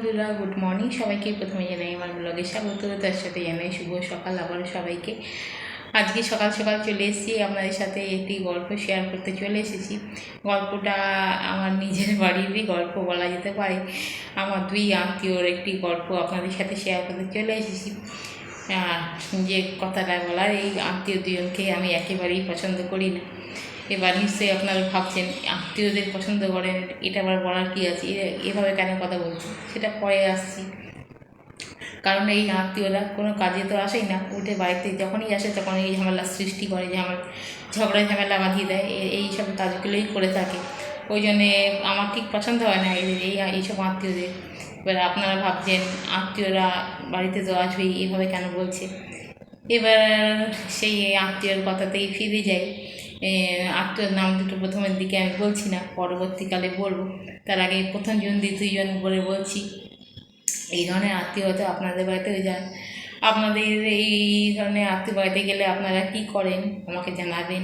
বন্ধুরা, good morning সবাইকে। প্রথমে জানাই আমার ব্লগে স্বাগত, তার সাথে জানাই শুভ সকাল আবারও সবাইকে। আজকে সকাল সকাল চলে এসেছি, আপনাদের সাথে একটি গল্প শেয়ার করতে চলে এসেছি। গল্পটা আমার নিজের বাড়িরই গল্প বলা যেতে পারে। আমার দুই আত্মীয়র একটি গল্প আপনাদের সাথে শেয়ার করতে চলে এসেছি। যে কথাটা বলার, এই আত্মীয় দুজনকে আমি একেবারেই পছন্দ করি না। এবার নিশ্চয়ই আপনারা ভাবছেন আত্মীয়দের পছন্দ করেন, এটা আবার বলার কী আছে, এভাবে কেন কথা বলছি সেটা পরে আসছি। কারণ এই আত্মীয়রা কোনো কাজে তো আসেই না, উল্টে বাড়িতে যখনই আসে তখন এই ঝামেলার সৃষ্টি করে, যে আমার ঝগড়া ঝামেলা বাঁধিয়ে দেয়, এইসব কাজগুলোই করে থাকে। ওই জন্যে আমার ঠিক পছন্দ হয় না এদের এইসব আত্মীয়দের। এবার আপনারা ভাবছেন আত্মীয়রা বাড়িতে তো আসবেই, এভাবে কেন বলছে। এবার সেই আত্মীয়র কথাতেই ফিরে যাই। আত্মীয়র নাম দুটো প্রথমের দিকে আমি বলছি না, পরবর্তীকালে বলবো। তার আগে প্রথমজন দ্বিতীয়জন বলে বলছি। এই ধরনের আত্মীয় হয়তো আপনাদের বাড়িতেও যায়। আপনাদের এই ধরনের আত্মীয় বাড়িতে গেলে আপনারা কী করেন আমাকে জানাবেন।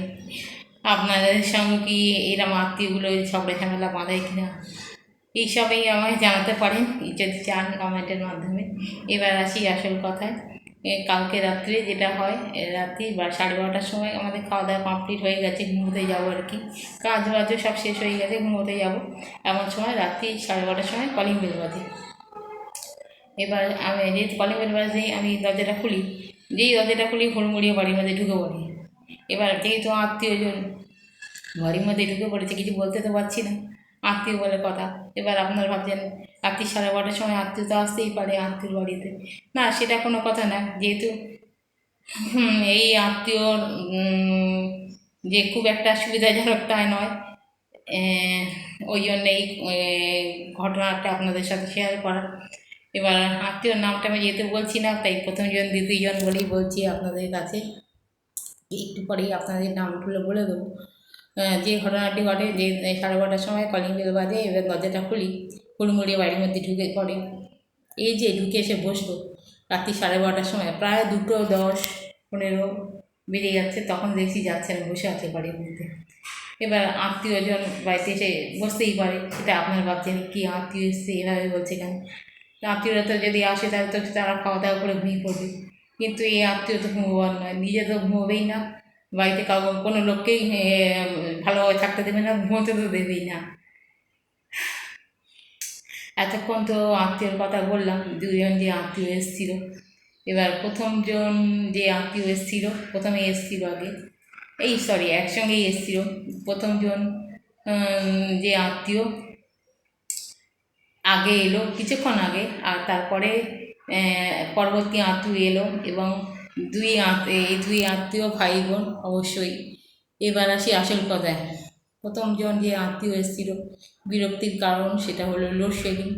আপনাদের সঙ্গে কি এরকম আত্মীয়গুলো ঝগড়া ঝামেলা বাঁধায় কিনা, এইসবই আমাকে জানাতে পারেন যদি চান কমেন্টের মাধ্যমে। এবার আসি আসল কথায়। কালকে রাত্রে যেটা হয়, রাত্রি 12:30টার সময় আমাদের খাওয়া দাওয়া কমপ্লিট হয়ে গেছে, ঘুমোতে যাবো আর কি। কাজ বাজও সব শেষ হয়ে গেছে, ঘুমোতে যাব এমন সময় রাত্রি 12:30টার সময় কলিং বেল বাজে। এবার আমি যেহেতু কলিং বেল বাজে, আমি দরজাটা খুলি। যেই দরজাটা খুলি হুড়মুড়িয়ে বাড়ির মধ্যে ঢুকে পড়ি। এবার যেহেতু আত্মীয়জন বাড়ির মধ্যে ঢুকে পড়েছে, কিছু বলতে তো পারছি না, আত্মীয় বলে কথা। এবার আপনারা ভাবছেন রাত্রি 12:30টার সময় আত্মীয় তো আসতেই পারে আত্মীয়র বাড়িতে। না, সেটা কোনো কথা না। যেহেতু এই আত্মীয়র যে খুব একটা সুবিধাজনক তাই নয়, ওই জন্যেই ঘটনাটা আপনাদের সাথে শেয়ার করা। এবার আত্মীয়র নামটা আমি যেহেতু বলছি না, তাই প্রথমজন দ্বিতীয়জন বলেই বলছি আপনাদের কাছে। একটু পরেই আপনাদের নামগুলো বলে দেবো। যে ঘটনাটি ঘটে, যে 12:30টার সময় কলিং বেল বাজে, এবার দরজাটা খুলি, হুড়মুড়িয়ে বাড়ির মধ্যে ঢুকে পড়ে। এই যে ঢুকে এসে বসলো রাত্রি 12:30টার সময়, প্রায় 2:10-15 বেজে যাচ্ছে, তখন দেখছি যাচ্ছেন বসে আছে বাড়ির মধ্যে। এবার আত্মীয়জন বাড়িতে এসে বসতেই পারে, সেটা আপনারা ভাবছেন কি আত্মীয় এসছে এভাবে বলছে কেন। আত্মীয়রা তো যদি আসে তাহলে তো তারা খাওয়া দাওয়া করে ঘুমিয়ে পড়বে, কিন্তু এই আত্মীয় তো ঘুমোবার নয়, নিজে তো ঘুমোবেই না, বাড়িতে কোনো লোককেই ভালোভাবে থাকতে দেবে না, ঘুমোতে তো দেবেই না। এতক্ষণ তো আত্মীয়র কথা বললাম, দুজন যে আত্মীয় এসেছিলো। এবার প্রথমজন যে আত্মীয় এসেছিলো, প্রথমে এসেছিলো আগে, একসঙ্গেই এসেছিলো প্রথমজন। যে আত্মীয় আগে এলো কিছুক্ষণ আগে, আর তারপরে পরবর্তী আত্মীয় এলো, এবং এই দুই আত্মীয় ভাই বোন অবশ্যই। এবার আসি আসল কথায়। প্রথমজন যে আত্মীয় এসেছিল, বিরক্তির কারণ সেটা হলো লোডশেডিং।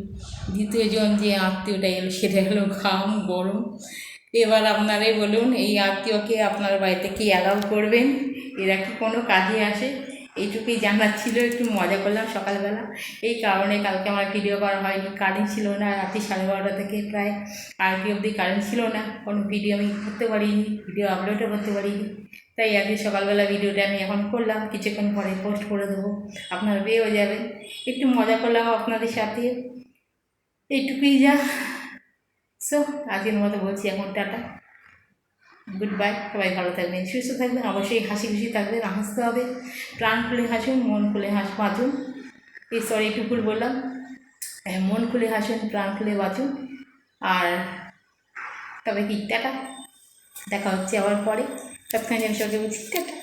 দ্বিতীয়জন যে আত্মীয়টা এলো সেটা হলো ঘাম গরম। এবার আপনারাই বলুন, এই আত্মীয়কে আপনার বাড়িতে কি অ্যালাউ করবেন? এরা কি কোনো কাজে আসে? এইটুকুই জানার ছিল, একটু মজা করলাম সকালবেলা। এই কারণে কালকে আমার ভিডিও করা হয়নি, কারেন্ট ছিল না, রাত্রি 12:30 থেকে প্রায় 1টা অবধি কারেন্ট ছিল না, কোনো ভিডিও আমি করতে পারিনি, ভিডিও আপলোডও করতে পারিনি। তাই আজকে সকালবেলা ভিডিওটা আমি এখন করলাম, কিছুক্ষণ পরে পোস্ট করে দেবো, আপনারা পেয়েও যাবেন। একটু মজা করলাম আপনাদের সাথে, এইটুকুই যা। সো আজকের মতো বলছি এখন টাটা, গুড বাই। সবাই ভালো থাকবেন, সুস্থ থাকবেন, অবশ্যই হাসি খুশি থাকবেন, হাসতে হবে, প্রাণ খুলে হাসুন, মন খুলে বাঁচুন। একটু ভুল বললাম, মন খুলে হাসুন, প্রাণ খুলে বাঁচুন। আর তবে কি টাটা, দেখা হচ্ছে আবার পরে। সবখানে আমি সবাইকে বলছি টাটা।